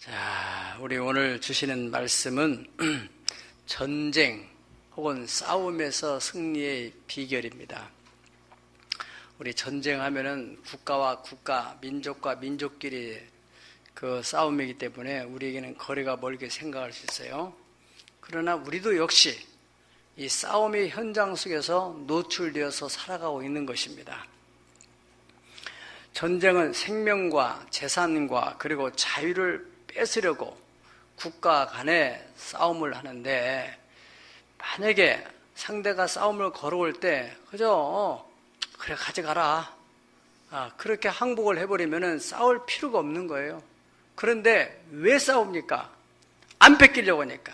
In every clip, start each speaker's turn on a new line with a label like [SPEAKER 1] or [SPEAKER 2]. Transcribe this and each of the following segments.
[SPEAKER 1] 자, 우리 오늘 주시는 말씀은 전쟁 혹은 싸움에서 승리의 비결입니다. 우리 전쟁하면은 국가와 국가, 민족과 민족끼리 그 싸움이기 때문에 우리에게는 거리가 멀게 생각할 수 있어요. 그러나 우리도 역시 이 싸움의 현장 속에서 노출되어서 살아가고 있는 것입니다. 전쟁은 생명과 재산과 그리고 자유를 뺏으려고 국가 간에 싸움을 하는데, 만약에 상대가 싸움을 걸어올 때 그저 그래 가져가라, 그렇게 항복을 해버리면 싸울 필요가 없는 거예요. 그런데 왜 싸웁니까? 안 뺏기려고 하니까.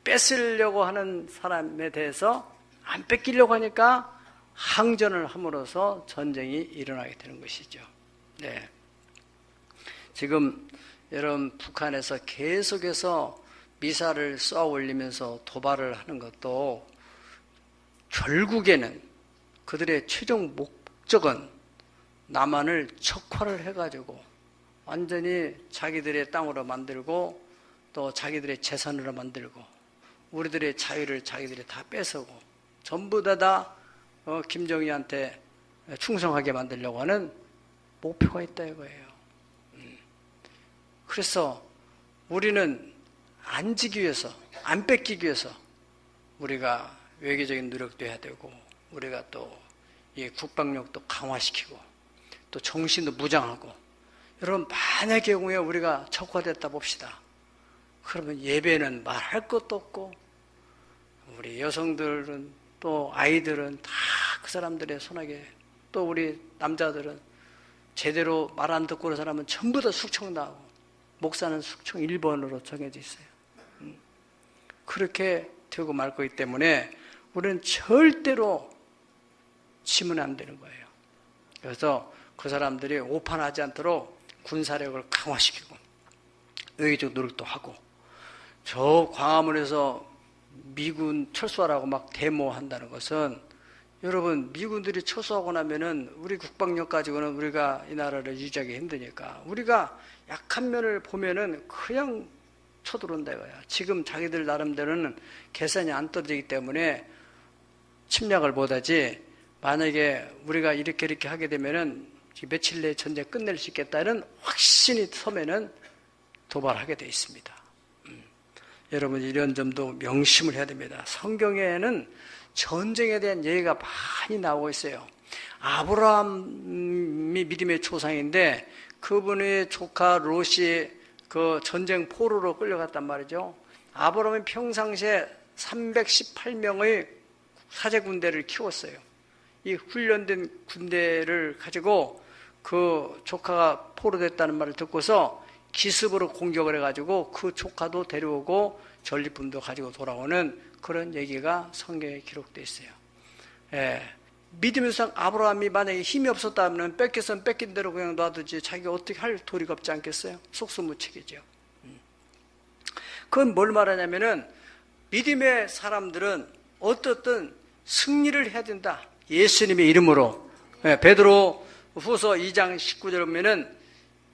[SPEAKER 1] 뺏으려고 하는 사람에 대해서 안 뺏기려고 하니까 항전을 함으로써 전쟁이 일어나게 되는 것이죠. 네. 지금 여러분, 북한에서 계속해서 미사를 쏘아 올리면서 도발을 하는 것도 결국에는 그들의 최종 목적은 남한을 척화를 해가지고 완전히 자기들의 땅으로 만들고 또 자기들의 재산으로 만들고 우리들의 자유를 자기들이 다 뺏어고 전부 다 김정희한테 충성하게 만들려고 하는 목표가 있다 이거예요. 그래서 우리는 안 지기 위해서, 안 뺏기기 위해서 우리가 외교적인 노력도 해야 되고, 우리가 또 이 국방력도 강화시키고, 또 정신도 무장하고. 여러분, 만약의 경우에 우리가 척화됐다 봅시다. 그러면 예배는 말할 것도 없고, 우리 여성들은 또 아이들은 다 그 사람들의 손아귀에, 또 우리 남자들은 제대로 말 안 듣고 그런 사람은 전부 다 숙청당하고, 목사는 숙청 1번으로 정해져 있어요. 그렇게 되고 말 거기 때문에 우리는 절대로 치면 안 되는 거예요. 그래서 그 사람들이 오판하지 않도록 군사력을 강화시키고 외교적 노력도 하고, 저 광화문에서 미군 철수하라고 막 데모한다는 것은, 여러분, 미군들이 철수하고 나면은 우리 국방력 가지고는 우리가 이 나라를 유지하기 힘드니까 우리가 약한 면을 보면은 그냥 쳐들어온다 이거야. 지금 자기들 나름대로는 계산이 안 떨어지기 때문에 침략을 못하지, 만약에 우리가 이렇게 하게 되면은 며칠 내에 전쟁 끝낼 수 있겠다는 확신이 서면은 도발하게 돼 있습니다. 여러분, 이런 점도 명심을 해야 됩니다. 성경에는 전쟁에 대한 얘기가 많이 나오고 있어요. 아브라함이 믿음의 조상인데 그분의 조카 롯이 그 전쟁 포로로 끌려갔단 말이죠. 아브라함이 평상시에 318명의 사제 군대를 키웠어요. 이 훈련된 군대를 가지고 그 조카가 포로됐다는 말을 듣고서 기습으로 공격을 해가지고 그 조카도 데려오고 전리품도 가지고 돌아오는 그런 얘기가 성경에 기록되어 있어요. 믿음의 조상 아브라함이 만약에 힘이 없었다면 뺏겼으면 뺏긴 대로 그냥 놔두지 자기가 어떻게 할 도리가 없지 않겠어요? 속수무책이죠. 그건 뭘 말하냐면은, 믿음의 사람들은 어떻든 승리를 해야 된다. 예수님의 이름으로. 베드로 후서 2장 19절에 보면은,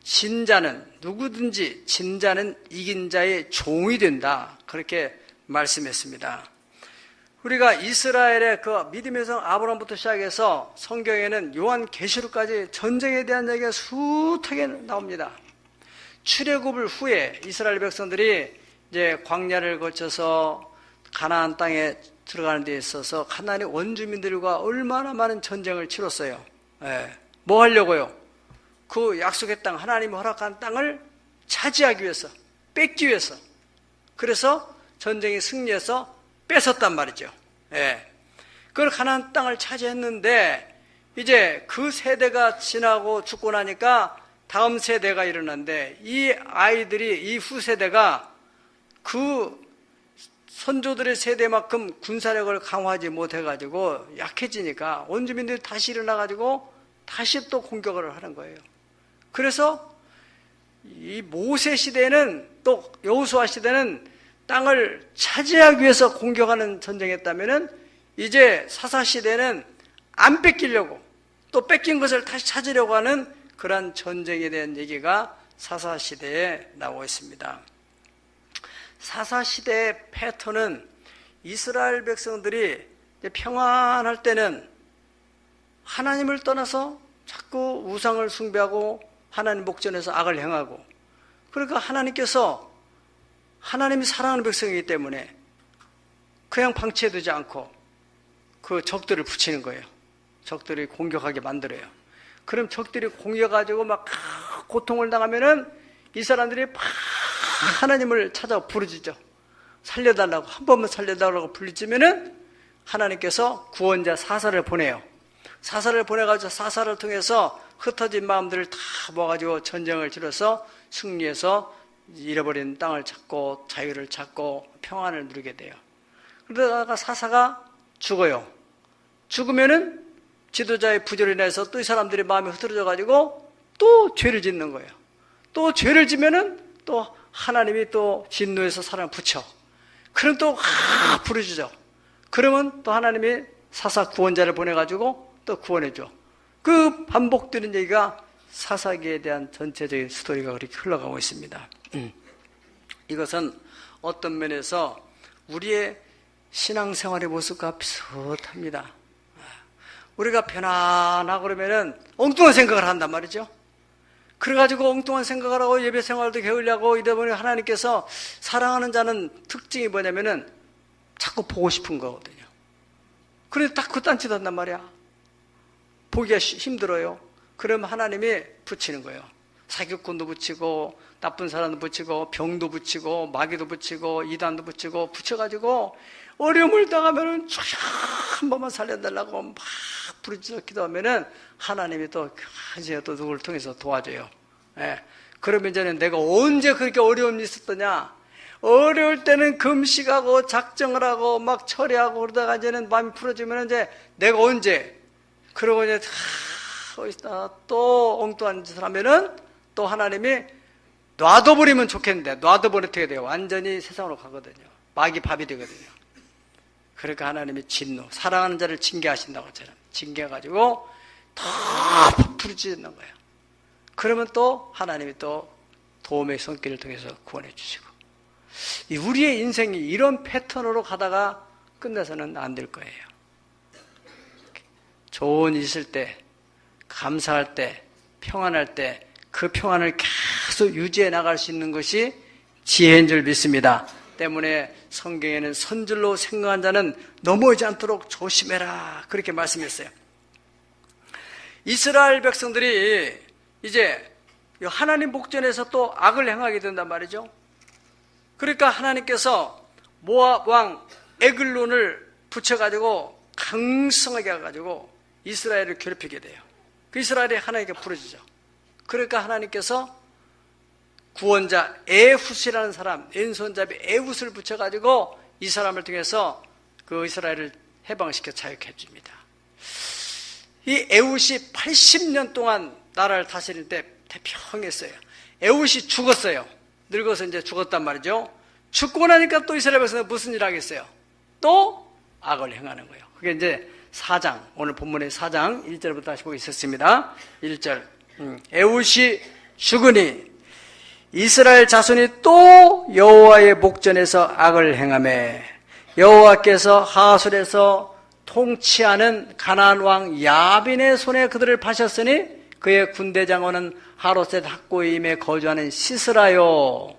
[SPEAKER 1] 진자는, 누구든지 진자는 이긴 자의 종이 된다, 그렇게 말씀했습니다. 우리가 이스라엘의 그 믿음의 성 아브라함부터 시작해서 성경에는 요한계시록까지 전쟁에 대한 얘기가 숱하게 나옵니다. 출애굽을 후에 이스라엘 백성들이 이제 광야를 거쳐서 가나안 땅에 들어가는 데 있어서 가나안의 원주민들과 얼마나 많은 전쟁을 치렀어요. 뭐 하려고요? 그 약속의 땅, 하나님이 허락한 땅을 차지하기 위해서, 뺏기 위해서. 그래서 전쟁이 승리해서 뺏었단 말이죠. 그걸 가나안 땅을 차지했는데, 이제 그 세대가 지나고 죽고 나니까 다음 세대가 일어났는데, 이 아이들이, 이 후세대가 그 선조들의 세대만큼 군사력을 강화하지 못해가지고 약해지니까 원주민들이 다시 일어나가지고 다시 또 공격을 하는 거예요. 그래서 이 모세 시대는, 또 여호수아 시대는 땅을 차지하기 위해서 공격하는 전쟁이었다면은, 이제 사사 시대는 안 뺏기려고, 또 뺏긴 것을 다시 찾으려고 하는 그러한 전쟁에 대한 얘기가 사사시대에 나오고 있습니다. 사사시대의 패턴은 이스라엘 백성들이 평안할 때는 하나님을 떠나서 자꾸 우상을 숭배하고 하나님 목전에서 악을 행하고, 그러니까 하나님이 사랑하는 백성이기 때문에 그냥 방치해두지 않고 그 적들을 붙이는 거예요. 적들이 공격하게 만들어요. 그럼 적들이 공격가지고 막 고통을 당하면은 이 사람들이 막 하나님을 찾아 부르짖죠. 살려달라고, 한 번만 살려달라고 부르짖으면은 하나님께서 구원자 사사를 보내요. 사사를 보내가지고 사사를 통해서 흩어진 마음들을 다 모아가지고 전쟁을 치러서 승리해서 잃어버린 땅을 찾고 자유를 찾고 평안을 누리게 돼요. 그러다가 사사가 죽어요. 죽으면은 지도자의 부조로 인해서 또 이 사람들의 마음이 흐트러져가지고 또 죄를 짓는 거예요. 또 죄를 지면은 또 하나님이 또 진노해서 사람을 붙여. 그럼 또 부르짖어. 그러면 또 하나님이 사사 구원자를 보내가지고 또 구원해줘. 그 반복되는 얘기가 사사기에 대한 전체적인 스토리가 그렇게 흘러가고 있습니다. 이것은 어떤 면에서 우리의 신앙생활의 모습과 비슷합니다. 우리가 편안하고 그러면은 엉뚱한 생각을 한단 말이죠. 그래가지고 엉뚱한 생각을 하고 예배 생활도 게을리하고 이러다 보니 하나님께서 사랑하는 자는 특징이 뭐냐면은 자꾸 보고 싶은 거거든요. 그런데 딱 그딴 짓 한단 말이야. 보기가 힘들어요. 그럼 하나님이 붙이는 거예요. 사기꾼도 붙이고 나쁜 사람도 붙이고 병도 붙이고 마귀도 붙이고 이단도 붙여가지고 어려움을 당하면은 한 번만 살려달라고 막 부르짖어 기도하면은 하나님이 또 이제 또 누구를 통해서 도와줘요. 예. 그러면 이제는 내가 언제 그렇게 어려움이 있었더냐? 어려울 때는 금식하고 작정을 하고 막 철회하고 그러다가 이제는 마음이 풀어지면 이제 내가 언제? 그러고 이제 또 엉뚱한 짓을 하면은 또 하나님이 놔둬버리면 좋겠는데 놔둬버리면 어떻게 돼요? 완전히 세상으로 가거든요. 마귀 밥이 되거든요. 그러니까 하나님이 진노, 사랑하는 자를 징계하신다고 하잖아요. 징계해가지고 더 부르짖는 거예요. 그러면 또 하나님이 또 도움의 손길을 통해서 구원해 주시고, 우리의 인생이 이런 패턴으로 가다가 끝내서는 안 될 거예요. 좋은 일 있을 때, 감사할 때, 평안할 때 그 평안을 계속 유지해 나갈 수 있는 것이 지혜인 줄 믿습니다. 때문에 성경에는 선줄로 생각한 자는 넘어지지 않도록 조심해라 그렇게 말씀했어요. 이스라엘 백성들이 이제 하나님 목전에서 또 악을 행하게 된단 말이죠. 그러니까 하나님께서 모압 왕 에글론을 붙여가지고 강성하게 해가지고 이스라엘을 괴롭히게 돼요. 그 이스라엘이 하나님께 부르짖어. 그러니까 하나님께서 구원자 에훗이라는 사람, 왼손잡이 에훗을 붙여가지고 이 사람을 통해서 그 이스라엘을 해방시켜 자유케 해줍니다. 이 에훗이 80년 동안 나라를 다스릴 때 태평했어요. 에훗이 죽었어요. 늙어서 이제 죽었단 말이죠. 죽고 나니까 또 이스라엘 백성은 무슨 일을 하겠어요? 또 악을 행하는 거예요. 그게 이제 4장, 오늘 본문의 4장 1절부터 다시 보겠습니다. 1절. 에훗이 죽으니 이스라엘 자손이 또 여호와의 목전에서 악을 행하매 여호와께서 하솔에서 통치하는 가나안 왕 야빈의 손에 그들을 파셨으니 그의 군대 장관은 하롯셋 학고임에 거주하는 시스라요.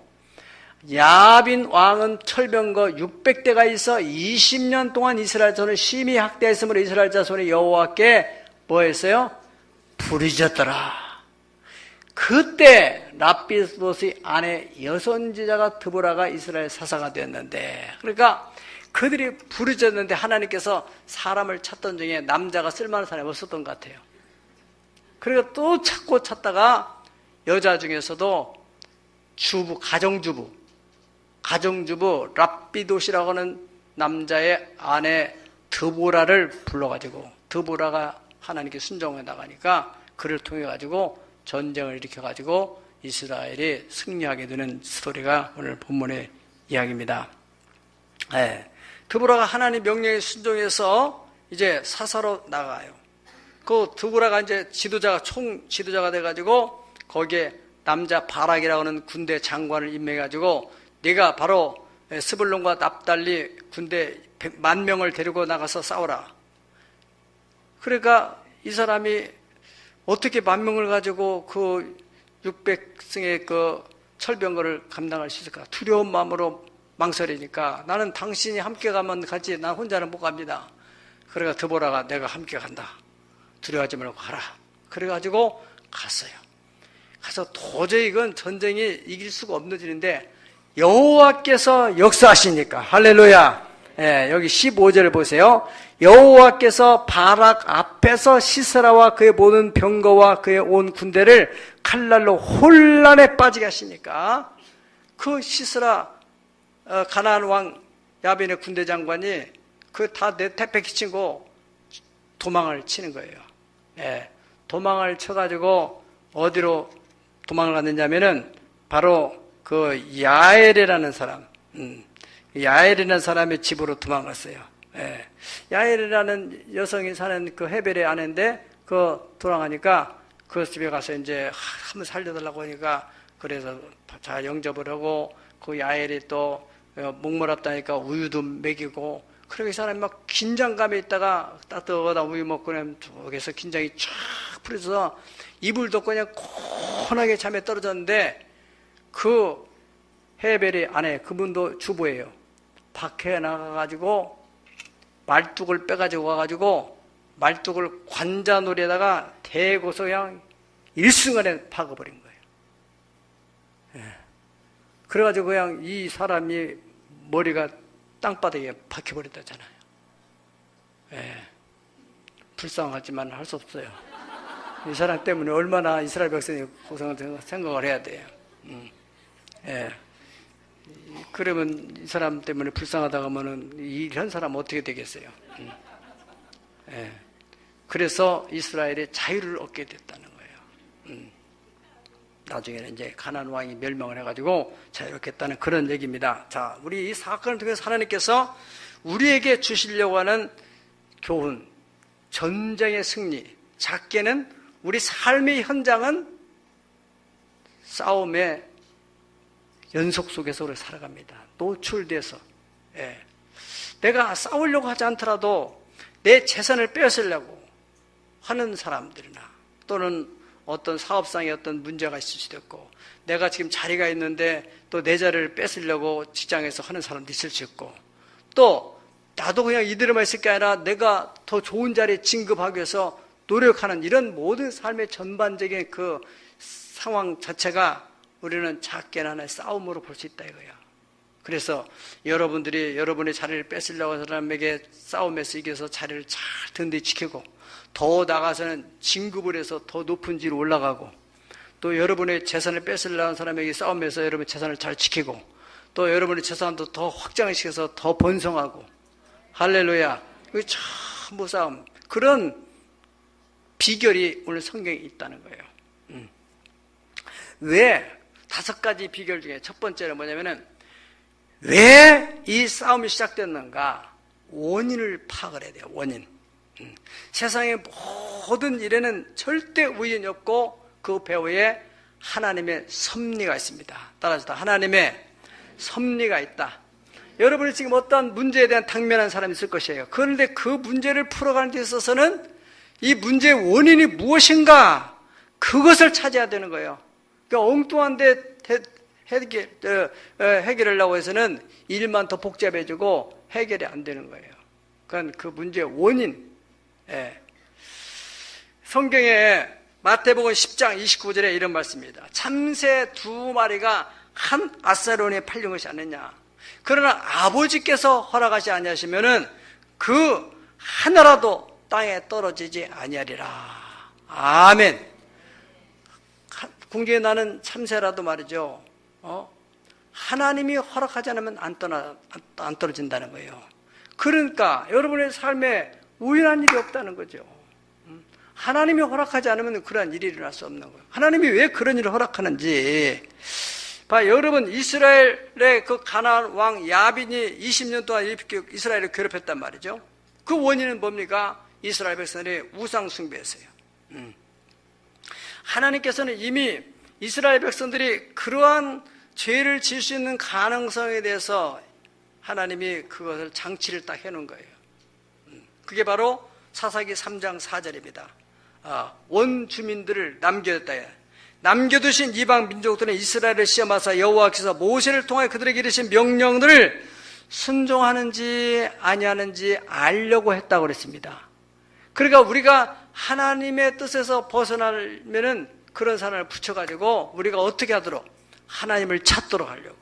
[SPEAKER 1] 야빈 왕은 철병거 600대가 있어 20년 동안 이스라엘 자손을 심히 학대했으므로 이스라엘 자손이 여호와께 뭐 했어요? 부르짖었더라. 그때 라피도스의 아내 여선지자가 드보라가 이스라엘 사사가 되었는데, 그러니까 그들이 부르짖었는데 하나님께서 사람을 찾던 중에 남자가 쓸만한 사람이 없었던 것 같아요. 그러니까 또 찾다가 여자 중에서도 가정주부 라피도시라고 하는 남자의 아내 드보라를 불러가지고, 드보라가 하나님께 순종해 나가니까 그를 통해 가지고 전쟁을 일으켜 가지고 이스라엘이 승리하게 되는 스토리가 오늘 본문의 이야기입니다. 네. 드보라가 하나님 명령에 순종해서 이제 사사로 나가요. 그 드보라가 이제 지도자가 돼 가지고 거기에 남자 바락이라고 하는 군대 장관을 임명해가지고 네가 바로 스불론과 납달리 군대 10,000명을 데리고 나가서 싸우라. 그러니까 이 사람이 어떻게 10,000명을 가지고 그 600승의 그 철병거를 감당할 수 있을까? 두려운 마음으로 망설이니까 나는 당신이 함께 가면 가지 난 혼자는 못 갑니다. 그래가 드보라가 내가 함께 간다. 두려워하지 말고 가라. 그래가지고 갔어요. 가서 도저히 이건 전쟁이 이길 수가 없는 일인데 여호와께서 역사하시니까 할렐루야. 예, 여기 15절 보세요. 여호와께서 바락 앞에서 시스라와 그의 모든 병거와 그의 온 군대를 칼날로 혼란에 빠지게 하시니까 그 시스라 가나안 왕 야빈의 군대 장관이 그 다 내 태페 끼치고 도망을 치는 거예요. 예, 도망을 쳐가지고 어디로 도망을 갔느냐면은 바로 그 야엘이라는 사람, 야엘이라는 사람의 집으로 도망갔어요. 예, 야엘이라는 여성이 사는 그 헤벨의 아내인데 그 돌아가니까 그 집에 가서 이제 한번 살려달라고 하니까 그래서 자 영접을 하고 그 야엘이 또 목말랐다니까 우유도 먹이고 그러고 이 사람이 막 긴장감에 있다가 따뜻하다 우유 먹고 나면 저기서 긴장이 쫙 풀려서 이불 덮고 그냥 곤하게 잠에 떨어졌는데 그 헤벨이 아내 그분도 주부예요. 밖에 나가가지고 말뚝을 빼가지고 와가지고 말뚝을 관자놀이에다가 대고서 그냥 일순간에 박아버린 거예요. 예. 그래가지고 그냥 이 사람이 머리가 땅바닥에 박혀버렸다잖아요. 예. 불쌍하지만 할 수 없어요. 이 사람 때문에 얼마나 이스라엘 백성이 고생을 생각을 해야 돼요. 예. 그러면 이 사람 때문에 불쌍하다고 하면은 이런 사람 어떻게 되겠어요? 예. 그래서 이스라엘이 자유를 얻게 됐다는 거예요. 나중에는 이제 가나안 왕이 멸망을 해가지고 자유롭게 했다는 그런 얘기입니다. 자, 우리 이 사건을 통해서 하나님께서 우리에게 주시려고 하는 교훈, 전쟁의 승리, 작게는 우리 삶의 현장은 싸움의 연속 속에서 우리 살아갑니다. 노출돼서. 예. 내가 싸우려고 하지 않더라도 내 재산을 빼앗으려고 하는 사람들이나 또는 어떤 사업상에 어떤 문제가 있을 수도 있고 내가 지금 자리가 있는데 또 내 자리를 뺏으려고 직장에서 하는 사람도 있을 수 있고 또 나도 그냥 이대로만 있을 게 아니라 내가 더 좋은 자리에 진급하기 위해서 노력하는 이런 모든 삶의 전반적인 그 상황 자체가 우리는 작게나 하나의 싸움으로 볼 수 있다 이거야. 그래서 여러분들이 여러분의 자리를 뺏으려고 하는 사람에게 싸움에서 이겨서 자리를 잘 든든히 지키고 더 나가서는 진급을 해서 더 높은 지로 올라가고 또 여러분의 재산을 뺏으려고 하는 사람에게 싸움에서 여러분의 재산을 잘 지키고 또 여러분의 재산도 더 확장시켜서 더 번성하고 할렐루야. 이게 전부 싸움. 그런 비결이 오늘 성경에 있다는 거예요. 왜? 5가지 비결 중에 첫 번째는 뭐냐면은 왜 이 싸움이 시작됐는가? 원인을 파악을 해야 돼요. 원인. 세상의 모든 일에는 절대 우연이 없고 그 배후에 하나님의 섭리가 있습니다. 따라서 하나님의 섭리가 있다. 여러분이 지금 어떤 문제에 대한 당면한 사람이 있을 것이에요. 그런데 그 문제를 풀어가는 데 있어서는 이 문제의 원인이 무엇인가 그것을 찾아야 되는 거예요. 그러니까 엉뚱한데 해결하려고 해서는 일만 더 복잡해지고 해결이 안 되는 거예요. 그러니까 그 문제의 원인. 예. 성경에 마태복음 10장 29절에 이런 말씀입니다. 참새 2마리가 한 아사론에 팔린 것이 아니냐. 그러나 아버지께서 허락하지 아니하시면은 그 하나라도 땅에 떨어지지 아니하리라. 아멘. 궁중에 나는 참새라도 말이죠. 하나님이 허락하지 않으면 안 떨어진다는 거예요. 그러니까 여러분의 삶에 우연한 일이 없다는 거죠. 하나님이 허락하지 않으면 그러한 일이 일어날 수 없는 거예요. 하나님이 왜 그런 일을 허락하는지. 여러분 이스라엘의 그 가나안 왕 야빈이 20년 동안 이스라엘을 괴롭혔단 말이죠. 그 원인은 뭡니까? 이스라엘 백성들이 우상 숭배했어요. 하나님께서는 이미 이스라엘 백성들이 그러한 죄를 지을 수 있는 가능성에 대해서 하나님이 그것을 장치를 딱 해놓은 거예요. 그게 바로 사사기 3장 4절입니다. 원주민들을 남겨뒀다. 남겨두신 이방 민족들은 이스라엘을 시험하사 여호와께서 모세를 통하여 그들에게 이르신 명령들을 순종하는지 아니하는지 알려고 했다고 그랬습니다. 그러니까 우리가 하나님의 뜻에서 벗어나면은 그런 사람을 붙여가지고 우리가 어떻게 하도록 하나님을 찾도록 하려고.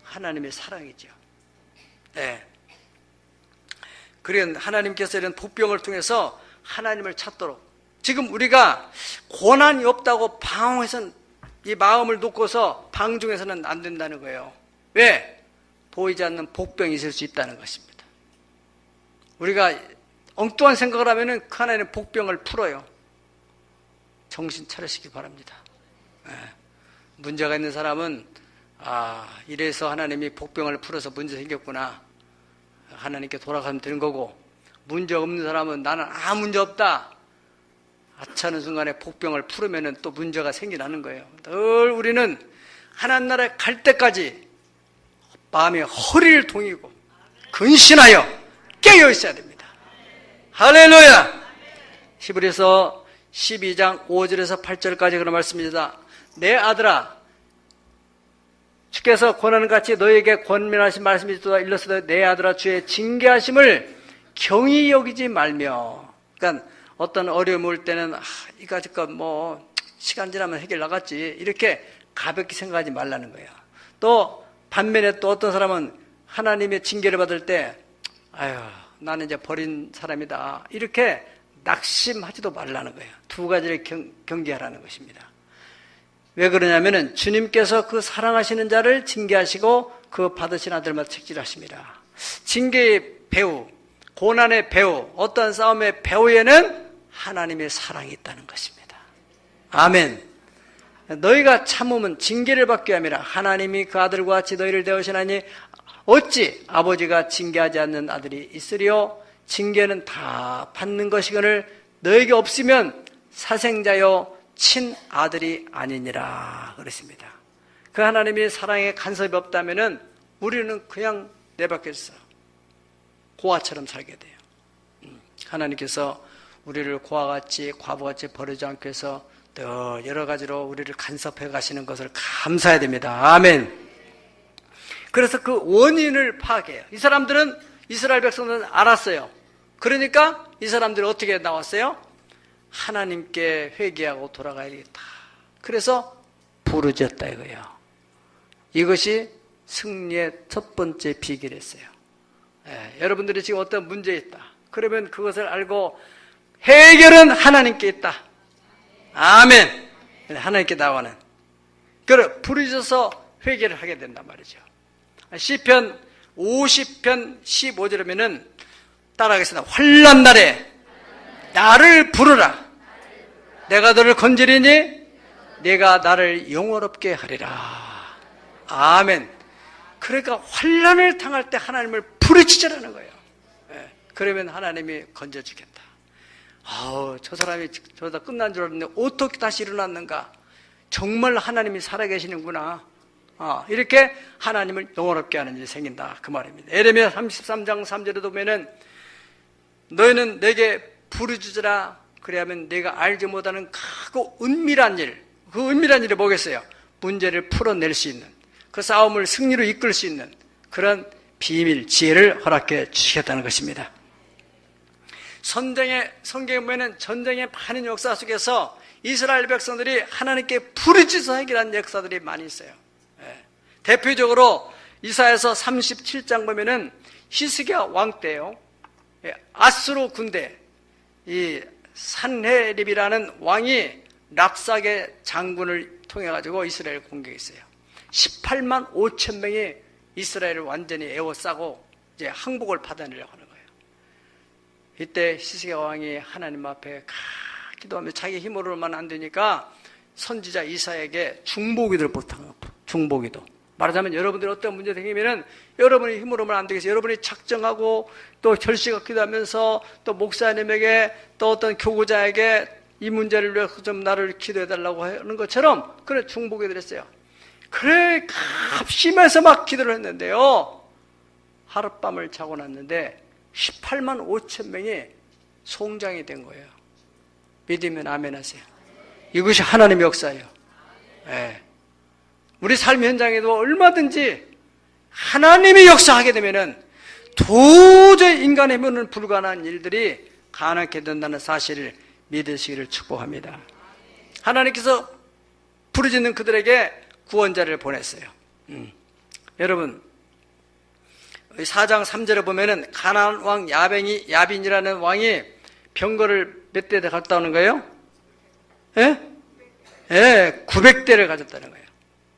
[SPEAKER 1] 하나님의 사랑이죠. 네. 그런 하나님께서 이런 복병을 통해서 하나님을 찾도록. 지금 우리가 고난이 없다고 방황해서는 이 마음을 놓고서 방종해서는 안 된다는 거예요. 왜? 보이지 않는 복병이 있을 수 있다는 것입니다. 우리가 엉뚱한 생각을 하면은 그 하나님의 복병을 풀어요. 정신 차리시기 바랍니다. 네. 문제가 있는 사람은 이래서 하나님이 복병을 풀어서 문제 생겼구나. 하나님께 돌아가면 되는 거고, 문제 없는 사람은 나는 아무 문제 없다. 하찮은 순간에 복병을 풀으면 또 문제가 생겨나는 거예요. 늘 우리는 하나님 나라에 갈 때까지 마음의 허리를 동이고 근신하여 깨어 있어야 됩니다. 할렐루야! 히브리서 12장 5절에서 8절까지 그런 말씀입니다. 내 아들아, 주께서 권하는 같이 너에게 권면하신 말씀이 있도다 일렀으되 내 아들아 주의 징계하심을 경히 여기지 말며. 그러니까 어떤 어려움이 올 때는 이까짓것 뭐 시간 지나면 해결 나갔지 이렇게 가볍게 생각하지 말라는 거예요. 또 반면에 또 어떤 사람은 하나님의 징계를 받을 때 아유 나는 이제 버린 사람이다 이렇게 낙심하지도 말라는 거예요. 두 가지를 경계하라는 것입니다. 왜 그러냐면은 주님께서 그 사랑하시는 자를 징계하시고 그 받으신 아들마다 책질하십니다. 징계의 배후, 고난의 배후, 어떠한 싸움의 배후에는 하나님의 사랑이 있다는 것입니다. 아멘. 너희가 참으면 징계를 받기 위함이라. 하나님이 그 아들과 같이 너희를 대하시나니 어찌 아버지가 징계하지 않는 아들이 있으리요? 징계는 다 받는 것이거늘 너에게 없으면 사생자여 친아들이 아니니라 그랬습니다. 그 하나님의 사랑에 간섭이 없다면 우리는 그냥 내밖에서 고아처럼 살게 돼요. 하나님께서 우리를 고아같이 과부같이 버리지 않기 위해서 더 여러 가지로 우리를 간섭해 가시는 것을 감사해야 됩니다. 아멘. 그래서 그 원인을 파악해요. 이 사람들은 이스라엘 백성들은 알았어요. 그러니까 이 사람들이 어떻게 나왔어요? 하나님께 회개하고 돌아가야겠다. 그래서 부르짖었다 이거예요. 이것이 승리의 첫 번째 비결이었어요. 여러분들이 지금 어떤 문제에 있다. 그러면 그것을 알고 해결은 하나님께 있다. 아멘. 하나님께 나와는. 그래 부르짖어서 회개를 하게 된단 말이죠. 시편 50편 15절이면은 따라하겠습니다. 환난 날에 나를 부르라. 내가 너를 건지리니 내가 나를 영원롭게 하리라. 아멘. 그러니까 환난을 당할 때 하나님을 부르짖으라는 거예요. 그러면 하나님이 건져주겠다. 저 사람이 저러다 끝난 줄 알았는데 어떻게 다시 일어났는가. 정말 하나님이 살아계시는구나. 이렇게 하나님을 영원롭게 하는 일이 생긴다 그 말입니다. 에레미야 33장 3절에 보면은 너희는 내게 부르짖으라. 그래야면 내가 알지 못하는 크고 은밀한 일, 그 은밀한 일이 뭐겠어요? 문제를 풀어낼 수 있는, 그 싸움을 승리로 이끌 수 있는 그런 비밀, 지혜를 허락해 주시겠다는 것입니다. 성경에 보면 전쟁의 많은 역사 속에서 이스라엘 백성들이 하나님께 부르짖어서 해결한 역사들이 많이 있어요. 대표적으로 이사야서 37장 보면은 히스기야 왕 때요. 아수르 군대, 이 산헤립이라는 왕이 랍삭의 장군을 통해 가지고 이스라엘을 공격했어요. 18만 5천 명이 이스라엘을 완전히 에워싸고 이제 항복을 받아내려고 하는 거예요. 이때 히스기야 왕이 하나님 앞에 기도하며 자기 힘으로만 안 되니까 선지자 이사야에게 중보기도를 부탁한 거예요. 중보기도. 말하자면 여러분들이 어떤 문제 생기면은 여러분의 힘으로만 안 되겠어요. 여러분이 작정하고 또 결식을 기도하면서 또 목사님에게 또 어떤 교구자에게 이 문제를 위해서 좀 나를 기도해달라고 하는 것처럼 그래 중보기도했어요. 그래 갑심해서 막 기도를 했는데요, 하룻밤을 자고 났는데 18만 5천 명이 송장이 된 거예요. 믿으면 아멘 하세요. 이것이 하나님의 역사예요. 네. 우리 삶 현장에도 얼마든지 하나님이 역사하게 되면은 도저히 인간의 힘으로는 불가능한 일들이 가능하게 된다는 사실을 믿으시기를 축복합니다. 하나님께서 부르짖는 그들에게 구원자를 보냈어요. 여러분 4장 3절에 보면은 가나안 왕 야빈이라는 왕이 병거를 몇 대를 갔다 오는 거예요? 예? 예, 900대를 가졌다는 거예요.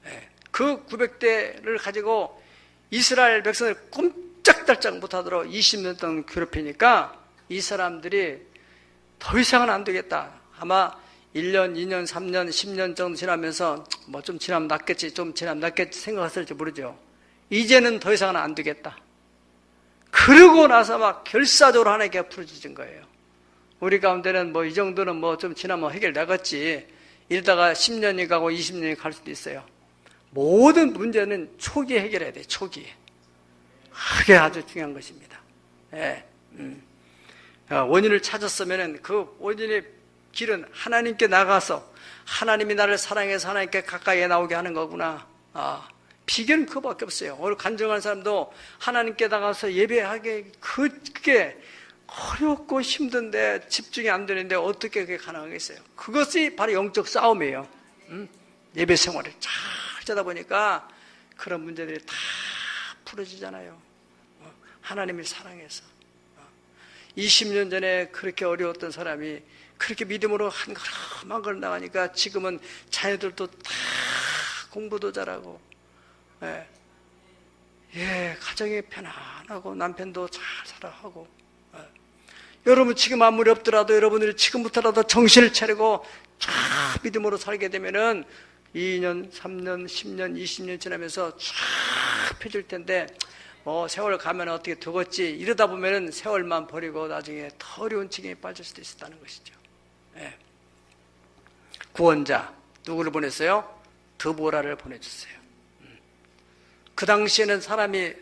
[SPEAKER 1] 예, 그 900대를 가지고 이스라엘 백성을 꼼짝달짝 못하도록 20년 동안 괴롭히니까 이 사람들이 더 이상은 안 되겠다. 아마 1년, 2년, 3년, 10년 정도 지나면서 뭐 좀 지나면 낫겠지, 좀 지나면 낫겠지 생각했을지 모르죠. 이제는 더 이상은 안 되겠다. 그러고 나서 막 결사적으로 하나님께 부르짖은 거예요. 우리 가운데는 뭐 이 정도는 뭐 좀 지나면 해결되겠지. 이러다가 10년이 가고 20년이 갈 수도 있어요. 모든 문제는 초기에 해결해야 돼요. 초기에. 그게 아주 중요한 것입니다. 예. 원인을 찾았으면 그 원인의 길은 하나님께 나가서 하나님이 나를 사랑해서 하나님께 가까이 나오게 하는 거구나. 비결은 그거밖에 없어요. 오늘 간증하는 사람도 하나님께 나가서 예배하게 그게 어렵고 힘든데 집중이 안 되는데 어떻게 그게 가능하겠어요? 그것이 바로 영적 싸움이에요. 예배 생활을 잘 하다 보니까 그런 문제들이 다 풀어지잖아요. 하나님을 사랑해서. 20년 전에 그렇게 어려웠던 사람이 그렇게 믿음으로 한 걸음 한 걸음 나가니까 지금은 자녀들도 다 공부도 잘하고, 가정이 편안하고 남편도 잘 살아가고. 여러분 지금 아무리 없더라도 여러분들이 지금부터라도 정신을 차리고 쫙 믿음으로 살게 되면은 2년, 3년, 10년, 20년 지나면서 쫙 펴질 텐데 세월 가면 어떻게 되겠지 이러다 보면은 세월만 버리고 나중에 더 어려운 지경에 빠질 수도 있었다는 것이죠. 구원자 누구를 보냈어요? 드보라를 보내줬어요. 그 당시에는 사람이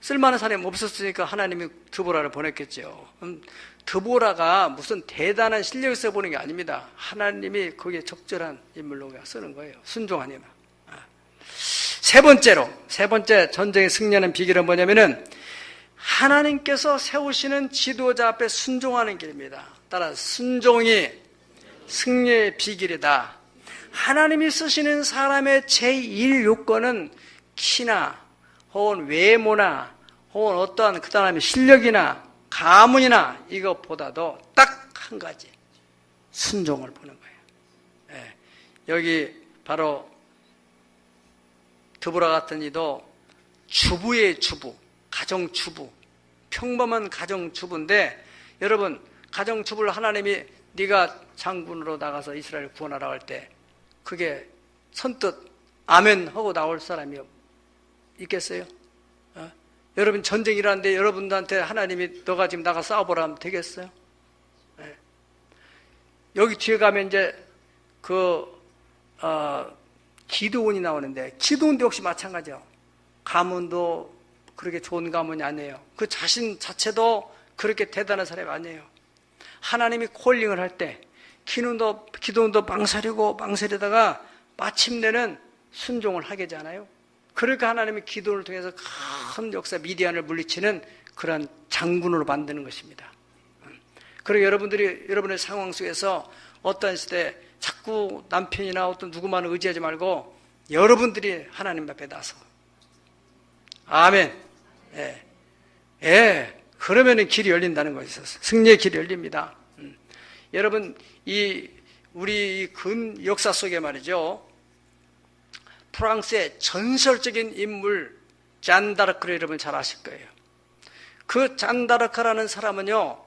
[SPEAKER 1] 쓸만한 사람이 없었으니까 하나님이 드보라를 보냈겠죠. 드보라가 무슨 대단한 실력이 있어 보는 게 아닙니다. 하나님이 거기에 적절한 인물로 쓰는 거예요. 순종하니까. 세 번째 전쟁에 승리하는 비결은 뭐냐면은 하나님께서 세우시는 지도자 앞에 순종하는 길입니다. 따라서 순종이 승리의 비결이다. 하나님이 쓰시는 사람의 제1 요건은 키나 혹은 외모나 혹은 어떠한 그 사람의 실력이나 가문이나 이것보다도 딱 한 가지 순종을 보는 거예요. 여기 바로 드보라 같은 이도 주부의 주부, 가정주부, 평범한 가정주부인데 여러분 가정주부를 하나님이 네가 장군으로 나가서 이스라엘을 구원하라고 할 때 그게 선뜻 아멘 하고 나올 사람이 있겠어요? 여러분 전쟁 일하는데 여러분들한테 하나님이 너가 지금 나가 싸워보라 하면 되겠어요? 여기 뒤에 가면 이제 기드온이 나오는데 기드온도 역시 마찬가지예요. 가문도 그렇게 좋은 가문이 아니에요. 그 자신 자체도 그렇게 대단한 사람이 아니에요. 하나님이 콜링을 할 때 기드온도 망설이다가 마침내는 순종을 하게 되잖아요. 그러니까 하나님이 기도를 통해서 큰 역사 미디안을 물리치는 그런 장군으로 만드는 것입니다. 그리고 여러분의 상황 속에서 어떤 시대에 자꾸 남편이나 어떤 누구만을 의지하지 말고 여러분들이 하나님 앞에 나서 아멘. 그러면은 길이 열린다는 것이 있어서 승리의 길이 열립니다. 여러분 우리 근 역사 속에 말이죠. 프랑스의 전설적인 인물 잔다르크를 여러분 잘 아실 거예요. 그 잔다르크라는 사람은요,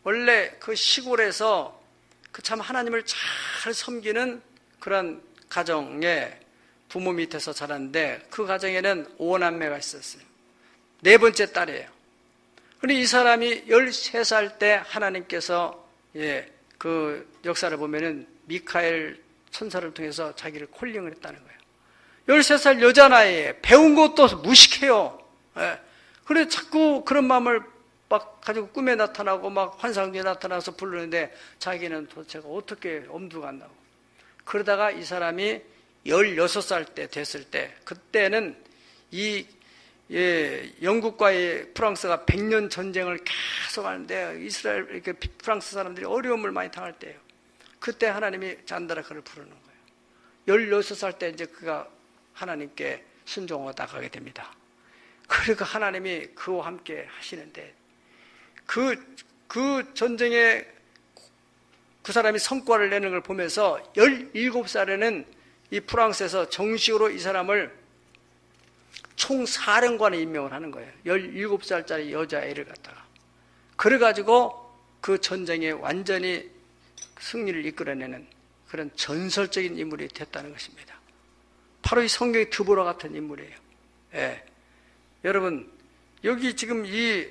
[SPEAKER 1] 원래 그 시골에서 그 참 하나님을 잘 섬기는 그런 가정에 부모 밑에서 자랐는데 그 가정에는 5남매가 있었어요. 네 번째 딸이에요. 그런데 이 사람이 13살 때 하나님께서 그 역사를 보면은 미카엘 천사를 통해서 자기를 콜링을 했다는 거예요. 13살 여자 나이에 배운 것도 무식해요. 예. 그래 자꾸 그런 마음을 막 가지고 꿈에 나타나고 막 환상에 나타나서 부르는데 자기는 도대체 어떻게 엄두가 안 나고. 그러다가 이 사람이 16살 때 됐을 때, 그때는 영국과의 프랑스가 100년 전쟁을 계속 하는데 이스라엘, 이렇게 프랑스 사람들이 어려움을 많이 당할 때예요. 그때 하나님이 잔다라크를 부르는 거예요. 16살 때 이제 그가 하나님께 순종하다 가게 됩니다. 그러니까 하나님이 그와 함께 하시는데, 그 전쟁에 그 사람이 성과를 내는 걸 보면서 17살에는 이 프랑스에서 정식으로 이 사람을 총사령관에 임명을 하는 거예요. 17살짜리 여자애를 갖다가. 그래가지고 그 전쟁에 완전히 승리를 이끌어내는 그런 전설적인 인물이 됐다는 것입니다. 바로 이 성경의 드보라 같은 인물이에요. 예. 여러분, 여기 지금 이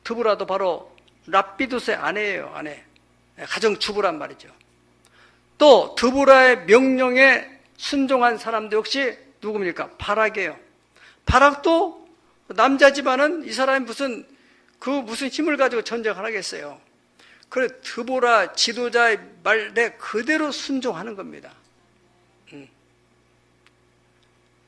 [SPEAKER 1] 드보라도 바로 랍비두스의 아내예요. 아내. 가정주부란 말이죠. 또 드보라의 명령에 순종한 사람도 역시 누굽니까? 바락이에요. 바락도 남자지만은 이 사람이 무슨 힘을 가지고 전쟁을 하겠어요. 그래 드보라 지도자의 말에 그대로 순종하는 겁니다.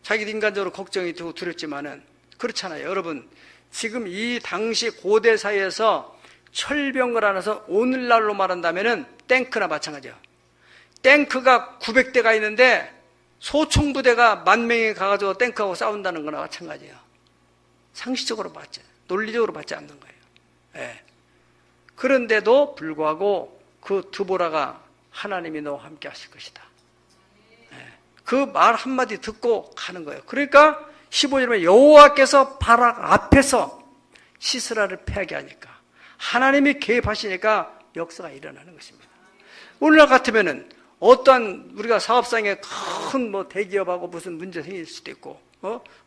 [SPEAKER 1] 자기도 인간적으로 걱정이 되고 두렵지만은 그렇잖아요. 여러분, 지금 이 당시 고대 사회에서 철병을 안아서 오늘날로 말한다면은 탱크나 마찬가지예요. 탱크가 900대가 있는데 소총부대가 10,000명이 가가지고 탱크하고 싸운다는 거나 마찬가지예요. 상식적으로 맞죠. 논리적으로 맞지 않는 거예요. 예. 그런데도 불구하고 그 드보라가 하나님이 너와 함께 하실 것이다. 예. 그 말 한마디 듣고 가는 거예요. 그러니까 15절에 보면 여호와께서 바락 앞에서 시스라를 패하게 하니까 하나님이 개입하시니까 역사가 일어나는 것입니다. 오늘날 같으면은 어떠한 우리가 사업상에 큰 대기업하고 무슨 문제 생길 수도 있고,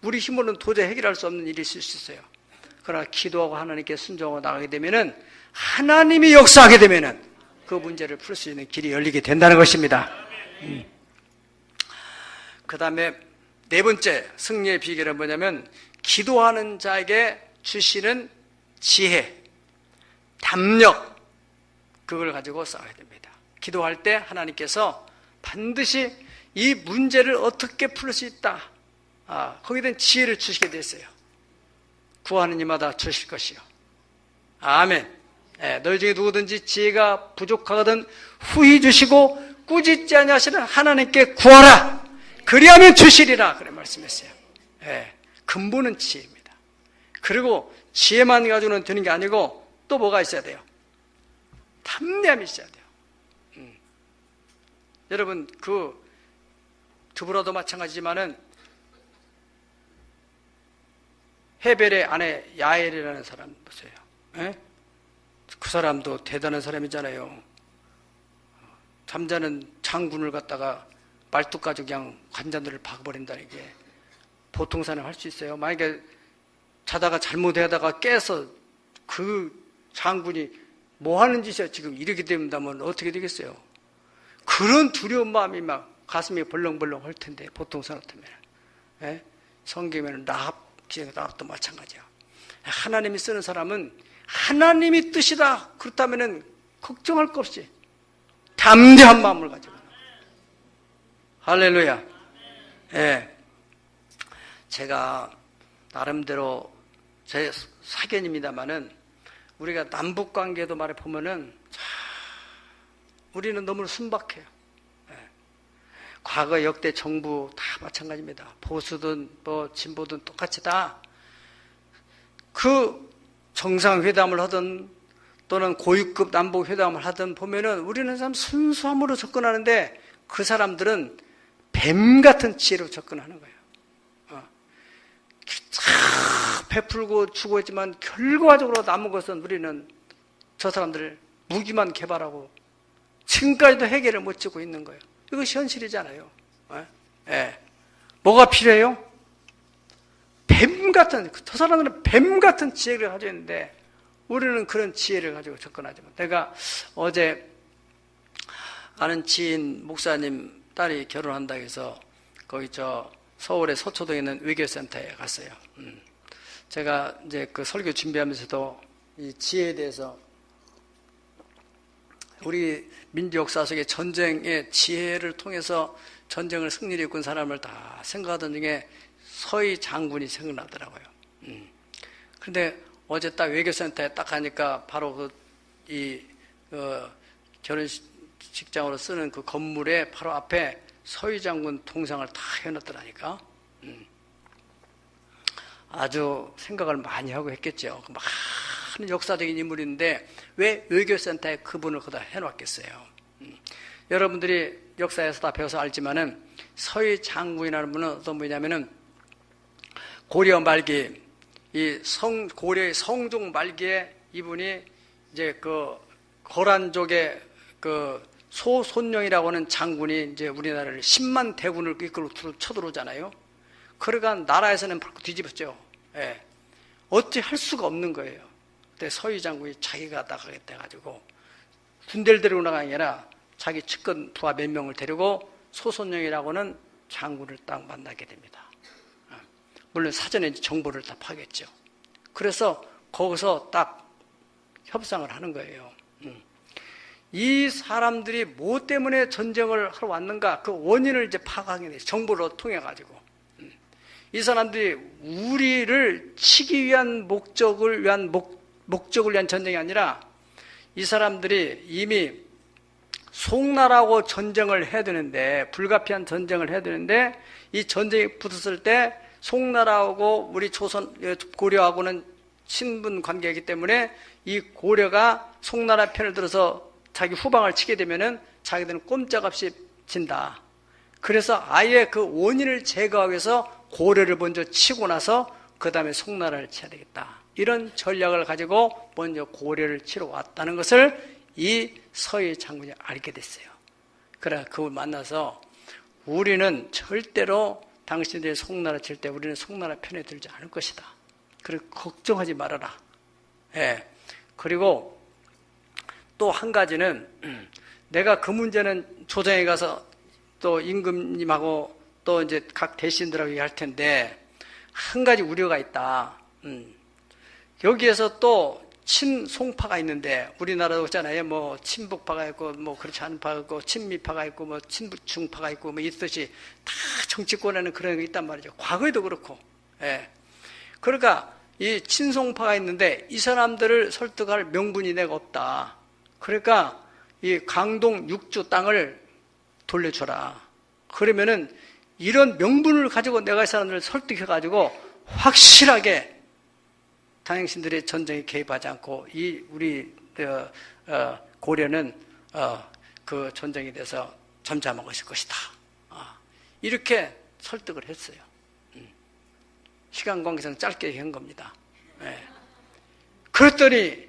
[SPEAKER 1] 우리 힘으로는 도저히 해결할 수 없는 일이 있을 수 있어요. 그러나 기도하고 하나님께 순종하고 나가게 되면은 하나님이 역사하게 되면은 그 문제를 풀 수 있는 길이 열리게 된다는 것입니다. 그 다음에 네 번째 승리의 비결은 뭐냐면 기도하는 자에게 주시는 지혜, 담력, 그걸 가지고 싸워야 됩니다. 기도할 때 하나님께서 반드시 이 문제를 어떻게 풀 수 있다, 거기에 대한 지혜를 주시게 되었어요. 구하는 이마다 주실 것이요. 아멘. 너희 중에 누구든지 지혜가 부족하거든 후히 주시고 꾸짖지 아니하시는 하나님께 구하라. 그리하면 주시리라. 그래 말씀했어요. 근본은 지혜입니다. 그리고 지혜만 가지고는 되는 게 아니고 또 뭐가 있어야 돼요? 탐내함이 있어야 돼요. 여러분, 그 드보라도 마찬가지지만은 헤벨의 아내 야엘이라는 사람 보세요. 그 사람도 대단한 사람이잖아요. 잠자는 장군을 갖다가 말뚝 가지고 그냥 관자들을 박아버린다는 게 보통 사람 할 수 있어요? 만약에 자다가 잘못하다가 깨서 그 장군이 뭐 하는 짓이야 지금 이렇게 된다면 어떻게 되겠어요? 그런 두려운 마음이 막 가슴이 벌렁벌렁 할 텐데 보통 사람 같으면. 성경에는 라합도 마찬가지야. 하나님이 쓰는 사람은 하나님이 뜻이다 그렇다면은 걱정할 것 없이 담대한 마음을 가지고. 할렐루야. 제가 나름대로 제 사견입니다만은 우리가 남북 관계도 말해 보면은 우리는 너무 순박해요. 과거 역대 정부 다 마찬가지입니다. 보수든 진보든 똑같이 다 그 정상회담을 하든 또는 고위급 남북 회담을 하든 보면은 우리는 참 순수함으로 접근하는데 그 사람들은 뱀 같은 지혜로 접근하는 거예요. 베풀고 주고 했지만 결과적으로 남은 것은 우리는 저 사람들 무기만 개발하고 지금까지도 해결을 못 주고 있는 거예요. 이것이 현실이잖아요. 뭐가 필요해요? 뱀 같은, 저 사람들은 뱀 같은 지혜를 가지고 있는데 우리는 그런 지혜를 가지고 접근하지 못. 내가 어제 아는 지인 목사님 딸이 결혼한다고 해서 거기 서울의 서초동에 있는 외교센터에 갔어요. 제가 이제 그 설교 준비하면서도 이 지혜에 대해서 우리 민주 역사 속의 전쟁의 지혜를 통해서 전쟁을 승리를 이끈 사람을 다 생각하던 중에 서희 장군이 생각나더라고요. 그런데 어제 딱 외교센터에 딱 가니까 바로 결혼식장으로 쓰는 그 건물에 바로 앞에 서희 장군 동상을 다 해놨더라니까. 아주 생각을 많이 하고 했겠죠. 많은 역사적인 인물인데 왜 외교센터에 그분을 거기다 해놨겠어요. 여러분들이 역사에서 다 배워서 알지만은 서희 장군이라는 분은 어떤 분이냐면은 고려 말기 고려의 성종 말기에 이분이 이제 그 거란족의 그 소손룡이라고 하는 장군이 이제 우리나라를 10만 대군을 이끌고 쳐들어오잖아요. 그러니까 나라에서는 바로 뒤집었죠. 예. 어찌 할 수가 없는 거예요. 그때 서희 장군이 자기가 나가겠다 해가지고 군대를 데리고 나간 게 아니라 자기 측근 부하 몇 명을 데리고 소손룡이라고는 장군을 딱 만나게 됩니다. 물론 사전에 정보를 다 파겠죠. 그래서 거기서 딱 협상을 하는 거예요. 이 사람들이 뭐 때문에 전쟁을 하러 왔는가 그 원인을 이제 파악하게 돼요. 정보를 통해 가지고 이 사람들이 우리를 치기 위한 목적을 위한 전쟁이 아니라 이 사람들이 이미 송나라하고 전쟁을 해야 되는데 불가피한 전쟁을 해야 되는데 이 전쟁이 붙었을 때 송나라하고 우리 고려하고는 친분 관계이기 때문에 이 고려가 송나라 편을 들어서 자기 후방을 치게 되면은 자기들은 꼼짝없이 진다. 그래서 아예 그 원인을 제거하기 위해서 고려를 먼저 치고 나서 그 다음에 송나라를 쳐야 되겠다. 이런 전략을 가지고 먼저 고려를 치러 왔다는 것을 이 서희 장군이 알게 됐어요. 그래 그걸 만나서 우리는 절대로 당신들이 송나라 칠 때 우리는 송나라 편에 들지 않을 것이다. 그리고 걱정하지 말아라. 예. 그리고 또 한 가지는 내가 그 문제는 조정에 가서 또 임금님하고 또 이제 각 대신들하고 얘기할 텐데 한 가지 우려가 있다. 여기에서 또 친송파가 있는데 우리나라도 있잖아요. 뭐 친북파가 있고 뭐 그렇지 않은 파가 있고 친미파가 있고 뭐 친중파가 있고 뭐 있듯이 다 정치권에는 그런 게 있단 말이죠. 과거에도 그렇고. 예. 그러니까 이 친송파가 있는데 이 사람들을 설득할 명분이 내가 없다. 그러니까 이 강동 6주 땅을 돌려줘라. 그러면은 이런 명분을 가지고 내가 이 사람들을 설득해가지고 확실하게 당신들의 전쟁에 개입하지 않고 우리 고려는 그 전쟁에 대해서 잠잠하고 있을 것이다. 이렇게 설득을 했어요. 시간 관계상 짧게 한 겁니다. 네. 그랬더니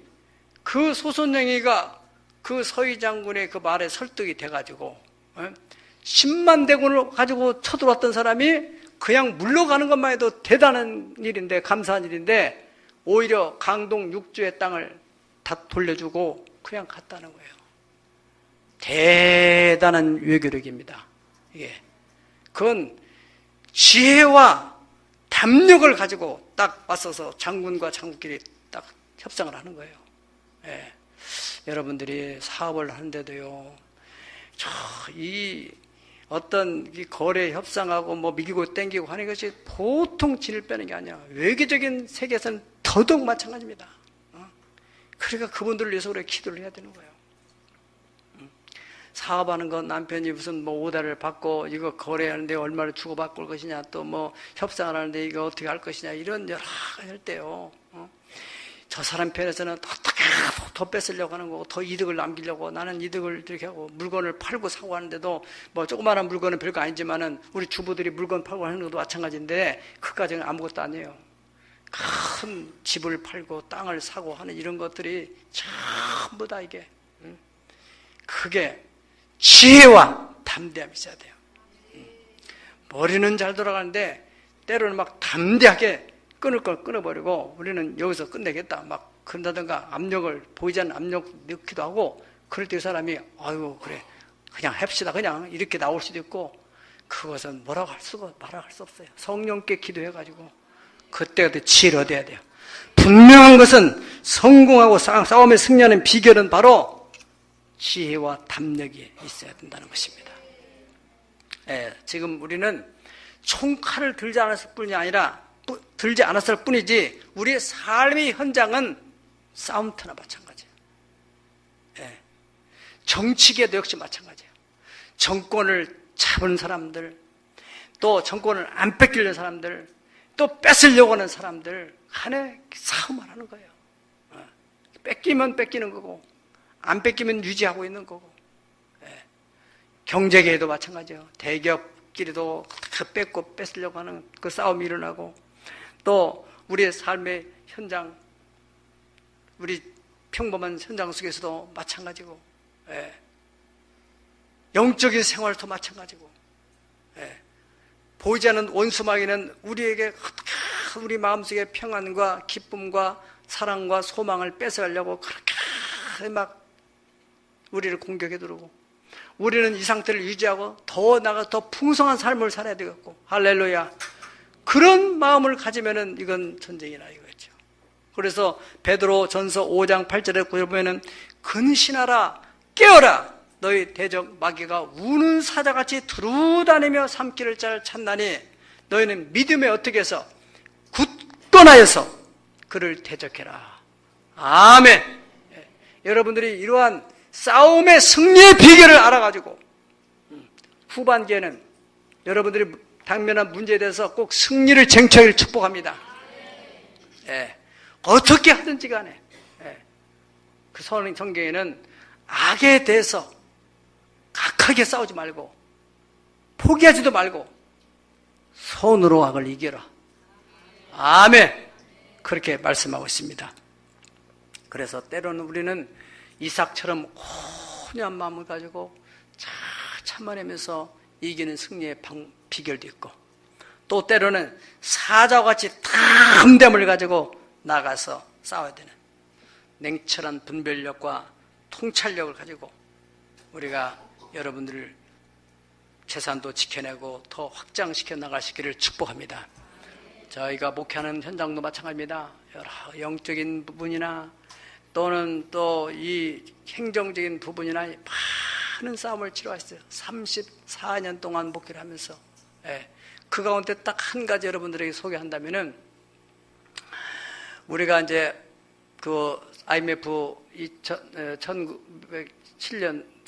[SPEAKER 1] 그 소손영이가 그 서희 장군의 그 말에 설득이 돼가지고 10만 대군을 가지고 쳐들어왔던 사람이 그냥 물러가는 것만 해도 대단한 일인데 감사한 일인데 오히려 강동 6주의 땅을 다 돌려주고 그냥 갔다는 거예요. 대단한 외교력입니다. 이게 그건 지혜와 담력을 가지고 딱 맞서서 장군과 장군끼리 딱 협상을 하는 거예요. 예. 여러분들이 사업을 하는데도요, 어떤 이 거래 협상하고 뭐 미기고 땡기고 하는 것이 보통 진을 빼는 게 아니야. 외교적인 세계에서는 더더욱 마찬가지입니다. 그러니까 그분들을 위해서 우리가 기도를 해야 되는 거예요. 사업하는 건 남편이 무슨 뭐 오다를 받고 이거 거래하는데 얼마를 주고 바꿀 것이냐 또 뭐 협상을 하는데 이거 어떻게 할 것이냐 이런 여러 가지 할 때요. 저 사람 편에서는 어떻게 더 뺏으려고 하는 거고 더 이득을 남기려고 나는 이득을 이렇게 하고 물건을 팔고 사고 하는데도 뭐 조그마한 물건은 별거 아니지만은 우리 주부들이 물건 팔고 하는 것도 마찬가지인데 그까지는 아무것도 아니에요. 큰 집을 팔고 땅을 사고 하는 이런 것들이 전부 다 이게 그게 지혜와 담대함이 있어야 돼요. 머리는 잘 돌아가는데 때로는 막 담대하게 끊을 걸 끊어버리고 우리는 여기서 끝내겠다 막 그런다든가 압력을, 보이지 않는 압력 넣기도 하고, 그럴 때 그 사람이, 아유, 그래. 그냥 합시다. 그냥 이렇게 나올 수도 있고, 그것은 말할 수 없어요. 성령께 기도해가지고, 그때 지혜를 얻어야 돼요. 분명한 것은 성공하고 싸움에 승리하는 비결은 바로 지혜와 담력이 있어야 된다는 것입니다. 지금 우리는 총칼을 들지 않았을 뿐이지 우리의 삶의 현장은 싸움터나 마찬가지예요. 정치계도 역시 마찬가지예요. 정권을 잡은 사람들, 또 정권을 안 뺏기려는 사람들, 또 뺏으려고 하는 사람들 간에 싸움을 하는 거예요. 뺏기면 뺏기는 거고, 안 뺏기면 유지하고 있는 거고. 경제계에도 마찬가지예요. 대기업끼리도 뺏고 뺏으려고 하는 그 싸움이 일어나고, 또 우리의 삶의 현장, 우리 평범한 현장 속에서도 마찬가지고, 영적인 생활도 마찬가지고, 보이지 않는 원수마귀는 우리에게 우리 마음속의 평안과 기쁨과 사랑과 소망을 뺏어가려고 그렇게 막 우리를 공격해 들어오고, 우리는 이 상태를 유지하고 더 풍성한 삶을 살아야 되겠고, 할렐루야. 그런 마음을 가지면은 이건 전쟁이나 이거죠. 그래서 베드로 전서 5장 8절에 보면은 근신하라, 깨어라, 너희 대적 마귀가 우는 사자같이 두루다니며 삼키를 찾나니 너희는 믿음에 어떻게 해서 굳건하여서 그를 대적해라. 아멘. 여러분들이 이러한 싸움의 승리의 비결을 알아가지고 후반기에는 여러분들이 당면한 문제에 대해서 꼭 승리를 쟁취하기를 축복합니다. 어떻게 하든지 간에 그 성경에는 악에 대해서 각하게 싸우지 말고 포기하지도 말고 손으로 악을 이겨라. 아멘. 그렇게 말씀하고 있습니다. 그래서 때로는 우리는 이삭처럼 온유한 마음을 가지고 참아내면서 이기는 승리의 비결도 있고, 또 때로는 사자와 같이 탐됨을 가지고 나가서 싸워야 되는 냉철한 분별력과 통찰력을 가지고 우리가 여러분들을 재산도 지켜내고 더 확장시켜 나가시기를 축복합니다. 저희가 목회하는 현장도 마찬가지입니다. 여러 영적인 부분이나 또는 또 이 행정적인 부분이나 많은 싸움을 치러왔어요. 34년 동안 목회를 하면서. 그 가운데 딱 한 가지 여러분들에게 소개한다면은, 우리가 이제 그 IMF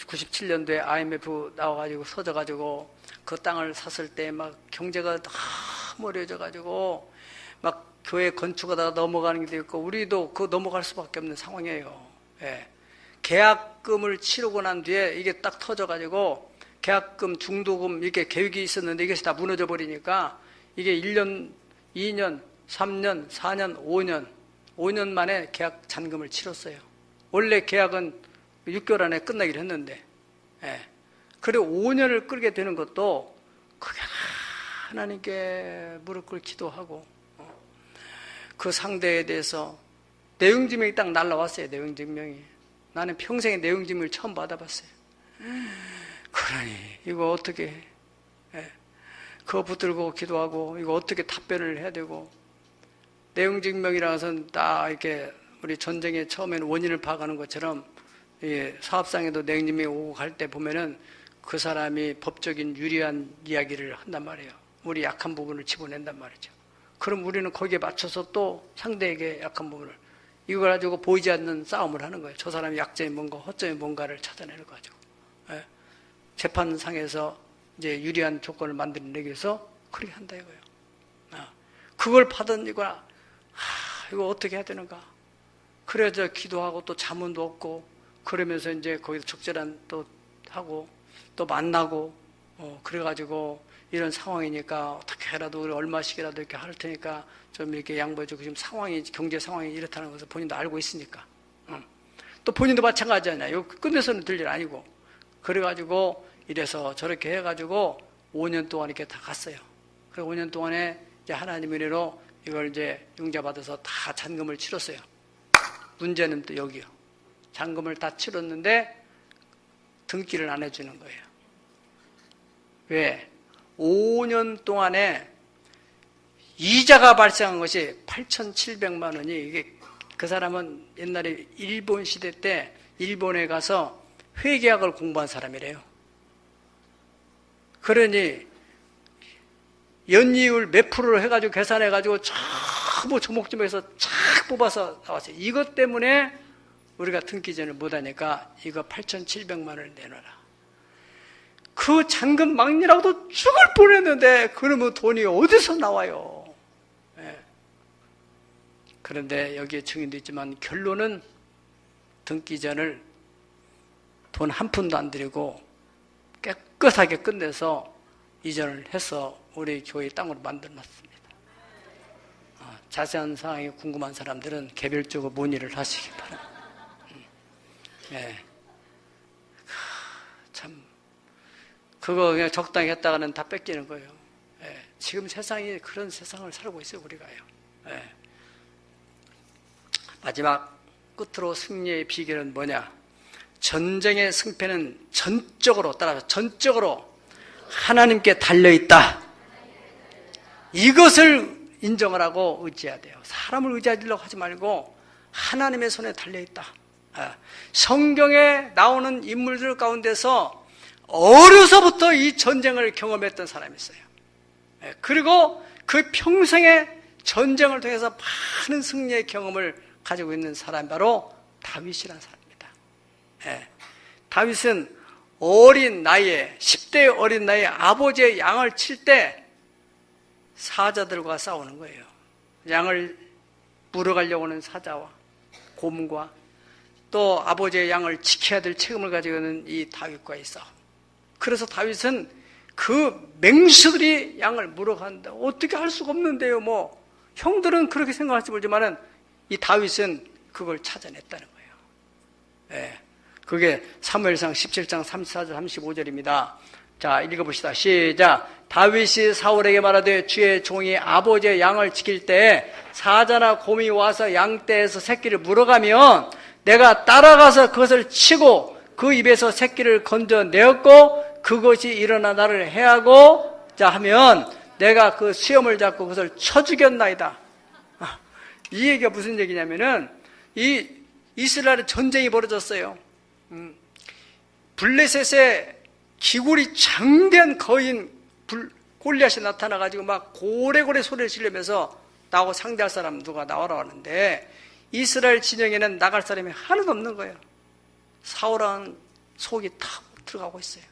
[SPEAKER 1] 97년도에 IMF 나와가지고 서져가지고 그 땅을 샀을 때 막 경제가 너무 어려워져가지고 막 교회 건축하다가 넘어가는 게 있고, 우리도 그 넘어갈 수밖에 없는 상황이에요. 계약금을 치르고 난 뒤에 이게 딱 터져가지고 계약금, 중도금 이렇게 계획이 있었는데 이것이 다 무너져 버리니까 이게 1년, 2년, 3년, 4년, 5년 만에 계약 잔금을 치렀어요. 원래 계약은 6개월 안에 끝나기로 했는데, 그리고 5년을 끌게 되는 것도 그게 하나님께 무릎 꿇고 기도하고, 그 상대에 대해서 내용증명이 딱 날라왔어요. 내용증명이. 나는 평생에 내용증명을 처음 받아봤어요. 그러니 이거 어떻게 해? 그거 붙들고 기도하고 이거 어떻게 답변을 해야 되고, 내용증명이라는 것은 딱 이렇게 우리 전쟁에 처음에는 원인을 파악하는 것처럼 사업상에도 내용증명이 오고 갈 때 보면은 그 사람이 법적인 유리한 이야기를 한단 말이에요. 우리 약한 부분을 집어낸단 말이죠. 그럼 우리는 거기에 맞춰서 또 상대에게 약한 부분을, 이걸 가지고 보이지 않는 싸움을 하는 거예요. 저 사람의 약점이 뭔가, 허점이 뭔가를 찾아내는 거 가지고. 재판상에서 이제 유리한 조건을 만들어내기 위해서 그렇게 한다 이거예요. 그걸 받은 이거 어떻게 해야 되는가. 그래서 기도하고 또 자문도 얻고, 그러면서 이제 거기서 적절한 또 하고 또 만나고, 그래가지고 이런 상황이니까 어떻게 해라도 우리 얼마씩이라도 이렇게 할 테니까 좀 이렇게 양보해주고, 지금 상황이, 경제 상황이 이렇다는 것을 본인도 알고 있으니까. 또 본인도 마찬가지잖아요. 끝내서는 될 일 아니고. 그래가지고 이래서 저렇게 해가지고 5년 동안 이렇게 다 갔어요. 그리고 5년 동안에 이제 하나님의 은혜로 이걸 이제 융자받아서 다 잔금을 치렀어요. 문제는 또 여기요. 잔금을 다 치렀는데 등기를 안 해주는 거예요. 왜? 5년 동안에 이자가 발생한 것이 8,700만 원이, 이게 그 사람은 옛날에 일본 시대 때 일본에 가서 회계학을 공부한 사람이래요. 그러니 연이율 몇 프로를 해가지고 계산해가지고 전부 조목조목해서 쫙 뽑아서 나왔어요. 이것 때문에 우리가 등기전을 못하니까 이거 8,700만 원을 내놔라. 그 잔금 막리라고도 죽을 뻔했는데 그러면 돈이 어디서 나와요? 예. 그런데 여기에 증인도 있지만 결론은 등기전을 돈 한 푼도 안 들이고 깨끗하게 끝내서 이전을 해서 우리 교회 땅으로 만들어놨습니다. 자세한 사항이 궁금한 사람들은 개별적으로 문의를 하시기 바랍니다. 예. 참 그거 그냥 적당히 했다가는 다 뺏기는 거예요. 예. 지금 세상이 그런 세상을 살고 있어요, 우리가요. 예. 마지막 끝으로 승리의 비결은 뭐냐? 전쟁의 승패는 전적으로, 따라서 전적으로 하나님께 달려있다. 이것을 인정을 하고 의지해야 돼요. 사람을 의지하려고 하지 말고 하나님의 손에 달려있다. 성경에 나오는 인물들 가운데서 어려서부터 이 전쟁을 경험했던 사람이 있어요. 그리고 그 평생의 전쟁을 통해서 많은 승리의 경험을 가지고 있는 사람이 바로 다윗이라는 사람입니다. 다윗은 어린 나이에, 10대 어린 나이에 아버지의 양을 칠 때 사자들과 싸우는 거예요. 양을 물어가려고 하는 사자와 곰과 또 아버지의 양을 지켜야 될 책임을 가지고 있는 이 다윗과의 싸움. 그래서 다윗은 그 맹수들이 양을 물어간다. 어떻게 할 수가 없는데요. 뭐 형들은 그렇게 생각할지 모르지만은 이 다윗은 그걸 찾아냈다는 거예요. 예. 그게 사무엘상 17장 34절 35절입니다. 자, 읽어봅시다. 시작. 다윗이 사울에게 말하되 주의 종이 아버지의 양을 지킬 때 사자나 곰이 와서 양떼에서 새끼를 물어가면 내가 따라가서 그것을 치고 그 입에서 새끼를 건져내었고 그것이 일어나 나를 해하고 자 하면 내가 그 수염을 잡고 그것을 쳐 죽였나이다. 이 얘기가 무슨 얘기냐면은 이 이스라엘에 전쟁이 벌어졌어요. 블레셋의 기골이 장대한 거인 골리앗이 나타나가지고 막 고래고래 소리를 지르면서 나하고 상대할 사람 누가 나오라 하는데 이스라엘 진영에는 나갈 사람이 하나도 없는 거예요. 사울은 속이 탁 들어가고 있어요.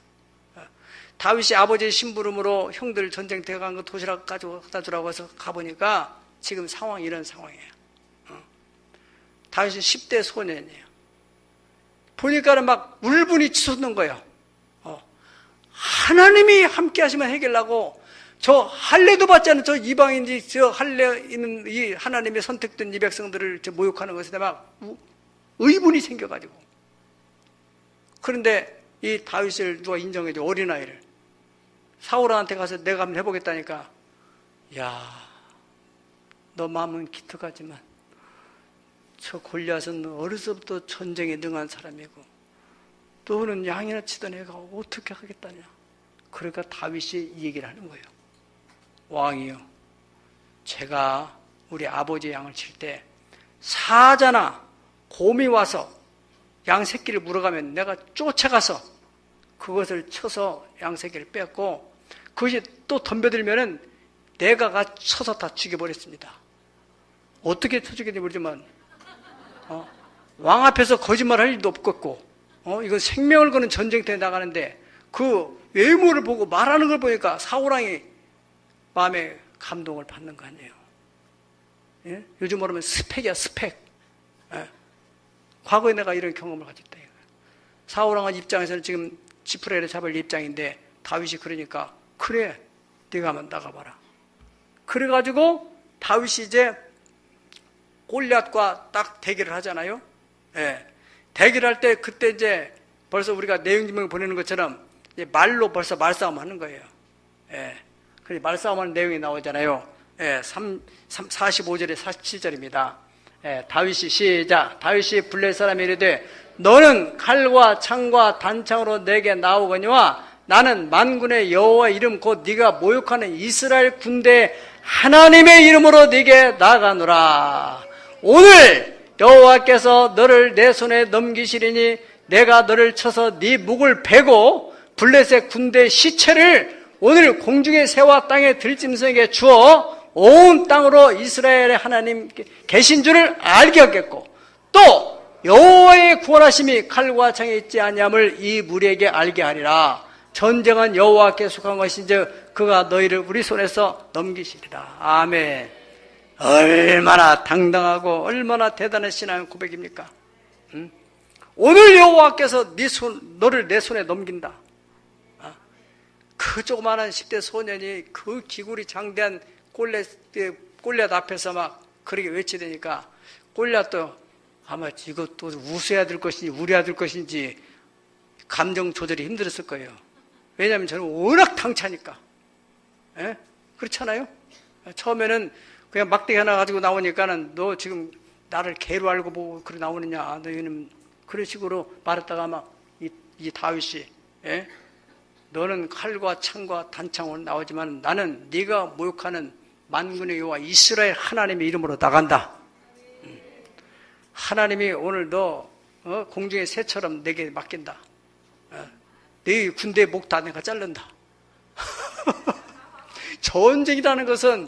[SPEAKER 1] 다윗이 아버지의 심부름으로 형들 전쟁터에 간 거 도시락 가지고 갖다 주라고 해서 가보니까 지금 상황이 이런 상황이에요. 다윗은 10대 소년이에요. 보니까는 막 울분이 치솟는 거예요. 하나님이 함께 하시면 해결하고 저 할례도 받지 않은 저 이방인이 저 할례 있는 이 하나님의 선택된 이 백성들을 모욕하는 것에 막 의문이 생겨가지고 그런데 이 다윗을 누가 인정해줘 어린아이를 사울한테 가서 내가 한번 해보겠다니까 야, 너 마음은 기특하지만 저 골리앗은 어려서부터 전쟁에 능한 사람이고 너는 양이나 치던 애가 어떻게 하겠다냐. 그러니까 다윗이 이 얘기를 하는 거예요. 왕이요, 제가 우리 아버지 양을 칠 때 사자나 곰이 와서 양 새끼를 물어가면 내가 쫓아가서 그것을 쳐서 양 새끼를 뺐고 그것이 또 덤벼들면은 내가 쳐서 다 죽여버렸습니다. 어떻게 쳐 죽였는지 모르지만 왕 앞에서 거짓말할 일도 없겠고 이건 생명을 거는 전쟁터에 나가는데 그 외모를 보고 말하는 걸 보니까 사울왕이 마음에 감동을 받는 거 아니에요. 예? 요즘 말하면 스펙이야, 스펙. 예? 과거에 내가 이런 경험을 가졌다. 사울왕의 입장에서는 지금 지프레를 잡을 입장인데 다윗이 그러니까 그래, 네가 한번 나가봐라. 그래가지고 다윗이 이제 골리앗과 딱 대결을 하잖아요. 예. 대결할 때 그때 이제 벌써 우리가 내용지명을 보내는 것처럼 이제 말로 벌써 말싸움 하는 거예요. 예. 그래서 말싸움 하는 내용이 나오잖아요. 예. 45절에 47절입니다. 다윗이 시작. 다윗이 블레 사람이 이르되 너는 칼과 창과 단창으로 내게 나오거니와 나는 만군의 여호와 이름 곧 네가 모욕하는 이스라엘 군대 하나님의 이름으로 네게 나가노라. 오늘 여호와께서 너를 내 손에 넘기시리니 내가 너를 쳐서 네 목을 베고 블레셋 군대 시체를 오늘 공중의 새와 땅의 들짐승에게 주어 온 땅으로 이스라엘의 하나님 계신 줄을 알게 하겠고 또 여호와의 구원하심이 칼과 창에 있지 아니함을 이 무리에게 알게 하리라. 전쟁은 여호와께 속한 것인즉 그가 너희를 우리 손에서 넘기시리라. 아멘. 얼마나 당당하고 얼마나 대단한 신앙의 고백입니까? 응? 오늘 여호와께서 너를 내 손에 넘긴다. 그 조그마한 10대 소년이 그 기구리 장대한 골리앗 앞에서 막 그렇게 외치되니까 골리앗도 아마 이것도 웃어야 될 것인지 우려야 될 것인지 감정 조절이 힘들었을 거예요. 왜냐하면 저는 워낙 당차니까. 예? 그렇잖아요? 처음에는 그냥 막대기 하나 가지고 나오니까는 너 지금 나를 개로 알고 보고 그래 나오느냐. 너희는 그런 식으로 말했다가 막 이 다윗이 예? 너는 칼과 창과 단창으로 나오지만 나는 네가 모욕하는 만군의 여호와 이스라엘 하나님의 이름으로 나간다. 하나님이 오늘 너 공중의 새처럼 내게 맡긴다. 네 군대의 목 다 내가 자른다. 전쟁이라는 것은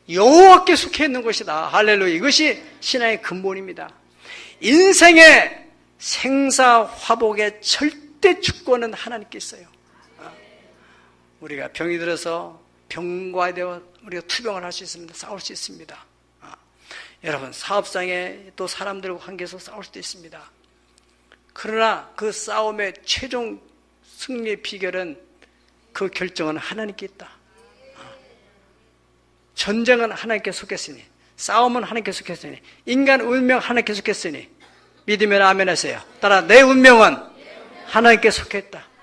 [SPEAKER 1] 여호와께 속해 있는 것이다. 할렐루야. 이것이 신앙의 근본입니다. 인생의 생사화복의 절대 주권은 하나님께 있어요. 우리가 병이 들어서 병과에 대해 우리가 투병을 할 수 있습니다. 싸울 수 있습니다. 여러분 사업상에 또 사람들과 관계에서 싸울 수도 있습니다. 그러나 그 싸움의 최종 승리의 비결은 그 결정은 하나님께 있다. 전쟁은 하나님께 속했으니 싸움은 하나님께 속했으니 인간 운명 하나님께 속했으니 믿으면 아멘 하세요. 따라 내 운명은 하나님께 속했다.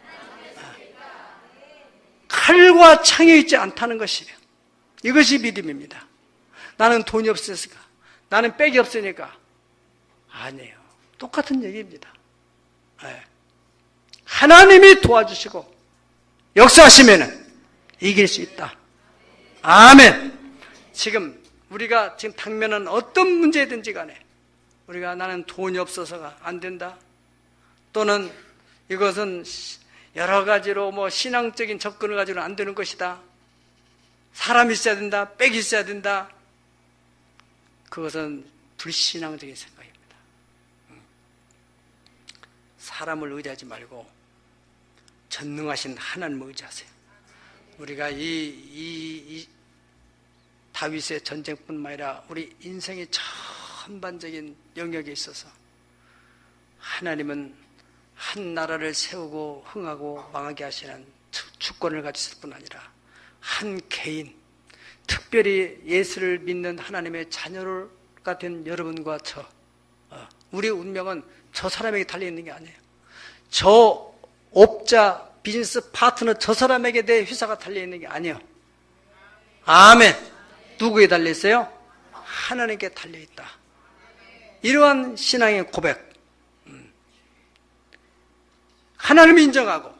[SPEAKER 1] 칼과 창이 있지 않다는 것이에요. 이것이 믿음입니다. 나는 돈이 없으니까 나는 백이 없으니까 아니에요. 똑같은 얘기입니다. 하나님이 도와주시고 역사하시면 이길 수 있다. 아멘. 지금 우리가 지금 당면한 어떤 문제든지 간에 우리가 나는 돈이 없어서가 안 된다. 또는 이것은 여러 가지로 신앙적인 접근을 가지고는 안 되는 것이다. 사람이 있어야 된다. 백이 있어야 된다. 그것은 불신앙적인 생각입니다. 사람을 의지하지 말고 전능하신 하나님을 의지하세요. 우리가 이 다윗의 전쟁뿐만 아니라 우리 인생의 전반적인 영역에 있어서 하나님은 한 나라를 세우고 흥하고 망하게 하시는 주권을 가지실 뿐 아니라 한 개인, 특별히 예수를 믿는 하나님의 자녀가 된 여러분과 우리 운명은 저 사람에게 달려있는 게 아니에요. 저 업자, 비즈니스 파트너 저 사람에게 내 회사가 달려있는 게 아니에요. 아멘. 누구에 달려있어요? 하나님께 달려있다. 이러한 신앙의 고백. 하나님을 인정하고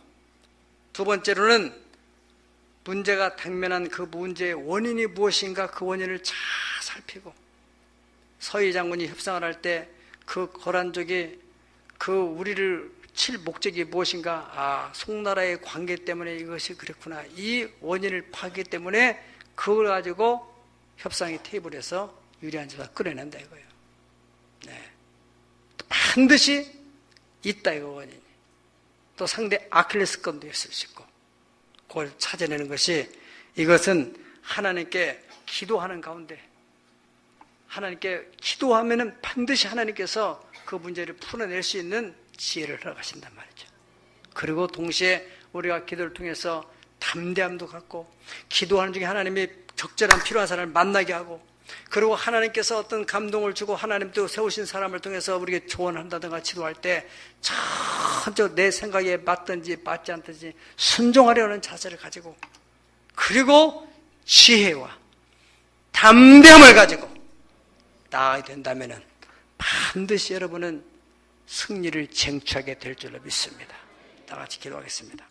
[SPEAKER 1] 두 번째로는 문제가 당면한 그 문제의 원인이 무엇인가 그 원인을 잘 살피고 서희 장군이 협상을 할 때 그 거란족이 그 우리를 칠 목적이 무엇인가 송나라의 관계 때문에 이것이 그랬구나 이 원인을 파기 때문에 그걸 가지고 협상의 테이블에서 유리한 조사 끌어낸다 이거예요. 네. 반드시 있다 이거 원인이. 또 상대 아킬레스건도 있을 수 있고 그걸 찾아내는 것이 이것은 하나님께 기도하는 가운데 하나님께 기도하면은 반드시 하나님께서 그 문제를 풀어낼 수 있는 지혜를 허락하신단 말이죠. 그리고 동시에 우리가 기도를 통해서 담대함도 갖고 기도하는 중에 하나님이 적절한 필요한 사람을 만나게 하고 그리고 하나님께서 어떤 감동을 주고 하나님도 세우신 사람을 통해서 우리에게 조언한다든가 지도할 때 전혀 내 생각에 맞든지 맞지 않든지 순종하려는 자세를 가지고 그리고 지혜와 담대함을 가지고 나아가야 된다면은 반드시 여러분은 승리를 쟁취하게 될 줄로 믿습니다. 다 같이 기도하겠습니다.